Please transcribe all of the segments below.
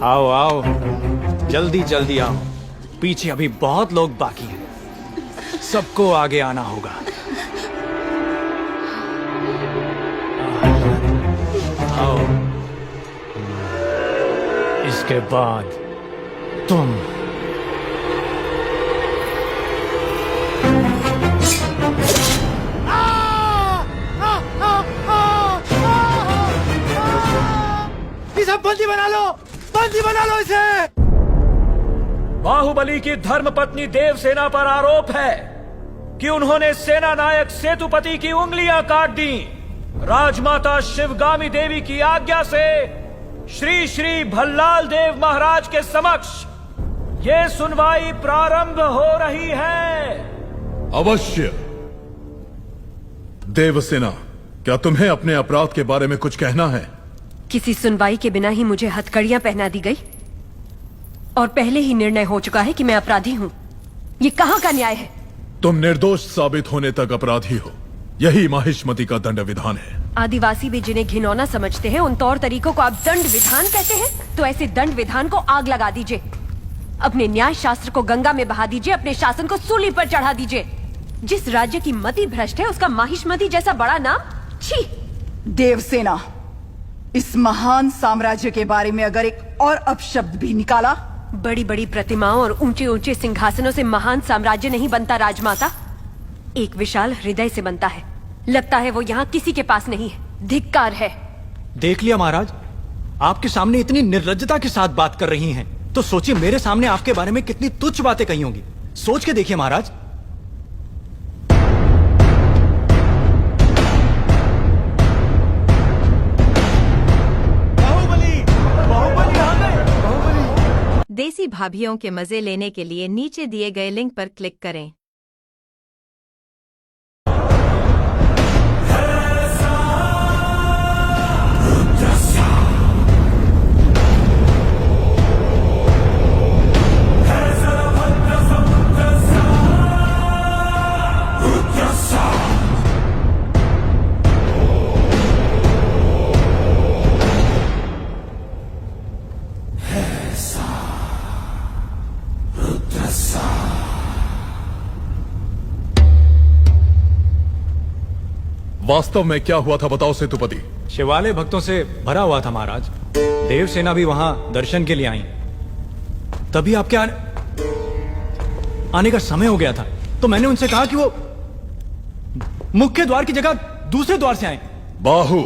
आओ आओ, जल्दी जल्दी आओ, पीछे अभी बहुत लोग बाकी हैं, सबको आगे आना होगा। आओ, इसके बाद तुम। इसे बंदी बना लो, बंदी बना लो इसे। बाहुबली की धर्मपत्नी देवसेना पर आरोप है कि उन्होंने सेना नायक सेतुपति की उंगलियां काट दी। राजमाता शिवगामी देवी की आज्ञा से श्री श्री भल्लाल देव महाराज के समक्ष ये सुनवाई प्रारंभ हो रही है। अवश्य। देवसेना, क्या तुम्हें अपने अपराध के बारे में कुछ कहना है? किसी सुनवाई के बिना ही मुझे हथकड़ियां पहना दी गई और पहले ही निर्णय हो चुका है कि मैं अपराधी हूं। ये कहां का न्याय है? तुम निर्दोष साबित होने तक अपराधी हो, यही माहिष्मति का दंड विधान है। आदिवासी भी जिन्हें घिनौना समझते हैं, उन तौर तरीकों को आप दंड विधान कहते हैं? तो ऐसे दंड विधान को आग लगा दीजिए, अपने न्याय शास्त्र को गंगा में बहा दीजिए, अपने शासन को सूली पर चढ़ा दीजिए। जिस राज्य की मति भ्रष्ट है, उसका माहिष्मति जैसा बड़ा नाम, छी। देवसेना, इस महान साम्राज्य के बारे में अगर एक और अपशब्द भी निकाला। बड़ी बड़ी प्रतिमाओं और ऊंचे ऊंचे सिंहासनों से महान साम्राज्य नहीं बनता राजमाता, एक विशाल हृदय से बनता है। लगता है वो यहाँ किसी के पास नहीं है। धिक्कार है। देख लिया महाराज, आपके सामने इतनी निर्लज्जता के साथ बात कर रही हैं, तो सोचिए मेरे सामने आपके बारे में कितनी तुच्छ बातें कही होंगी। सोच के देखिए महाराज। देसी भाभियों के मजे लेने के लिए नीचे दिए गए लिंक पर क्लिक करें। वास्तव में क्या हुआ था बताओ सेतुपति। शिवालय भक्तों से भरा हुआ था महाराज। देवसेना भी वहां दर्शन के लिए आई। तभी आपके आने का समय हो गया था, तो मैंने उनसे कहा कि वो मुख्य द्वार की जगह दूसरे द्वार से आए। बाहु,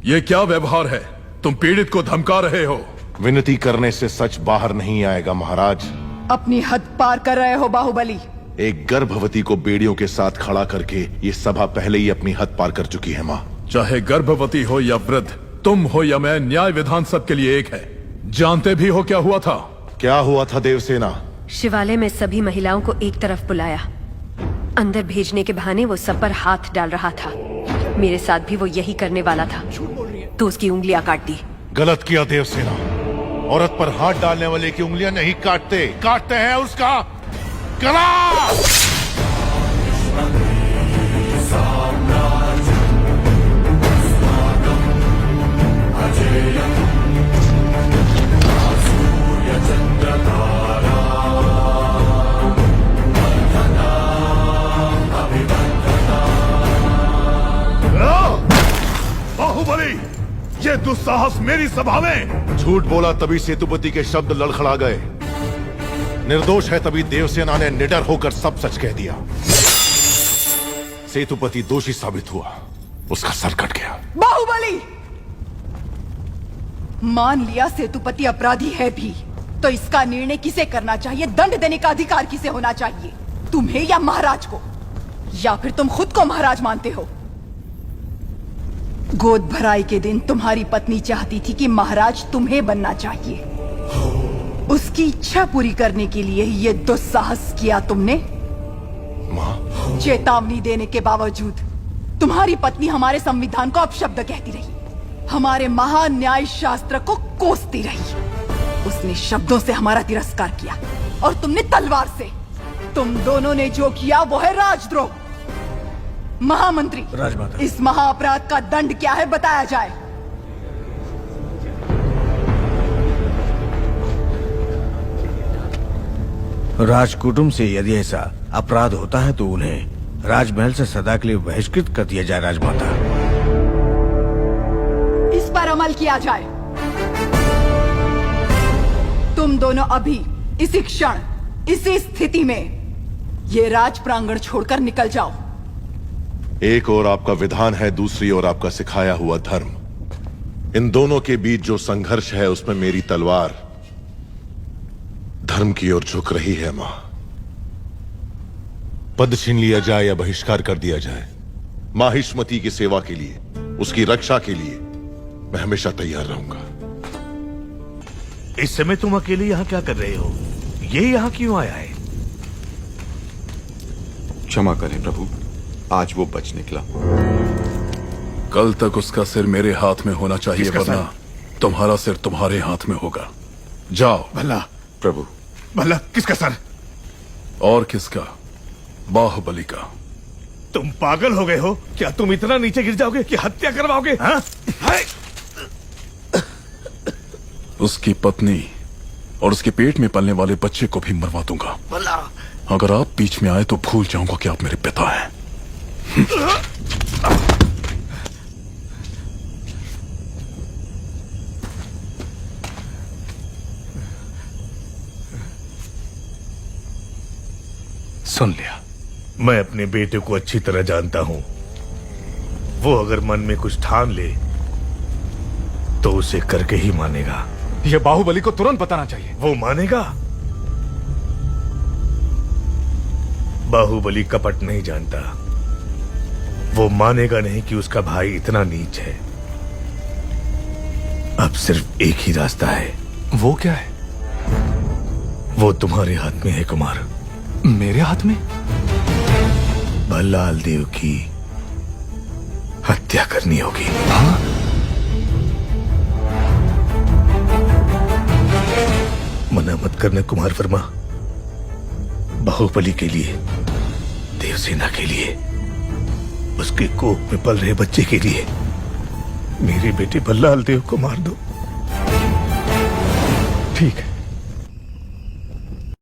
ये क्या व्यवहार है? तुम पीड़ित को धमका रहे हो। विनती करने से सच बाहर नहीं आएगा महाराज। अपनी हद पार कर रहे हो बाहुबली। एक गर्भवती को बेड़ियों के साथ खड़ा करके ये सभा पहले ही अपनी हद पार कर चुकी है माँ। चाहे गर्भवती हो या वृद्ध, तुम हो या मैं, न्याय विधान सबके लिए एक है। जानते भी हो क्या हुआ था? क्या हुआ था देवसेना? शिवालय में सभी महिलाओं को एक तरफ बुलाया, अंदर भेजने के बहाने वो सब पर हाथ डाल रहा था। मेरे साथ भी वो यही करने वाला था, तो उसकी उंगलियां काट दी। गलत किया देवसेना। औरत पर हाथ डालने वाले की उंगलियां नहीं काटते, काटते हैं उसका गला। बाहुबली, ये दुस्साहस मेरी सभा में। झूठ बोला तभी सेतुपति के शब्द लड़खड़ा गए। निर्दोष है तभी देवसेना ने निडर होकर सब सच कह दिया। सेतुपति दोषी साबित हुआ, उसका सर कट गया। बाहुबली, मान लिया सेतुपति अपराधी है भी, तो इसका निर्णय किसे करना चाहिए, दंड देने का अधिकार किसे होना चाहिए? तुम्हें या महाराज को? या फिर तुम खुद को महाराज मानते हो? गोद भराई के दिन तुम्हारी पत्नी चाहती थी कि महाराज तुम्हें बनना चाहिए। उसकी इच्छा पूरी करने के लिए ये दुस्साहस किया तुमने। माँ, चेतावनी देने के बावजूद तुम्हारी पत्नी हमारे संविधान को अपशब्द कहती रही, हमारे महान न्याय शास्त्र को कोसती रही। उसने शब्दों से हमारा तिरस्कार किया और तुमने तलवार से। तुम दोनों ने जो किया वो है राजद्रोह। महामंत्री, राजमाता, इस महाअपराध का दंड क्या है बताया जाए। राजकुटुंब से यदि ऐसा अपराध होता है तो उन्हें राजमहल से सदा के लिए बहिष्कृत कर दिया जाए राजमाता। इस पर अमल किया जाए। तुम दोनों अभी इसी क्षण इसी स्थिति में ये राज प्रांगण छोड़कर निकल जाओ। एक और आपका विधान है, दूसरी ओर आपका सिखाया हुआ धर्म। इन दोनों के बीच जो संघर्ष है उसमें मेरी तलवार धर्म की ओर झुक रही है। मां, पद छीन लिया जाए या बहिष्कार कर दिया जाए, माहिष्मती की सेवा के लिए, उसकी रक्षा के लिए मैं हमेशा तैयार रहूंगा। इस समय तुम अकेले यहाँ क्या कर रहे हो? ये यहाँ क्यों आया है? क्षमा करें प्रभु, आज वो बच निकला। कल तक उसका सिर मेरे हाथ में होना चाहिए, किसका वरना तुम्हारा सिर तुम्हारे हाथ में होगा। जाओ। भला प्रभु, भला किसका सर? और किसका? बाहुबली का। तुम पागल हो गए हो क्या? तुम इतना नीचे गिर जाओगे कि हत्या करवाओगे? हाँ? उसकी पत्नी और उसके पेट में पलने वाले बच्चे को भी मरवा दूंगा। भला अगर आप बीच में आए तो भूल जाऊंगा कि आप मेरे पिता हैं। सुन लिया। मैं अपने बेटे को अच्छी तरह जानता हूं। वो अगर मन में कुछ ठान ले तो उसे करके ही मानेगा। यह बाहुबली को तुरंत बताना चाहिए। वो मानेगा? बाहुबली कपट नहीं जानता। वो मानेगा नहीं कि उसका भाई इतना नीच है। अब सिर्फ एक ही रास्ता है। वो क्या है? वो तुम्हारे हाथ में है कुमार। मेरे हाथ में? भल्लाल देव की हत्या करनी होगी। हाँ? मना मत करना कुमार वर्मा। बाहुबली के लिए, देवसेना के लिए, उसके कोख में पल रहे बच्चे के लिए मेरे बेटे भल्लाल देव को मार दो। ठीक है।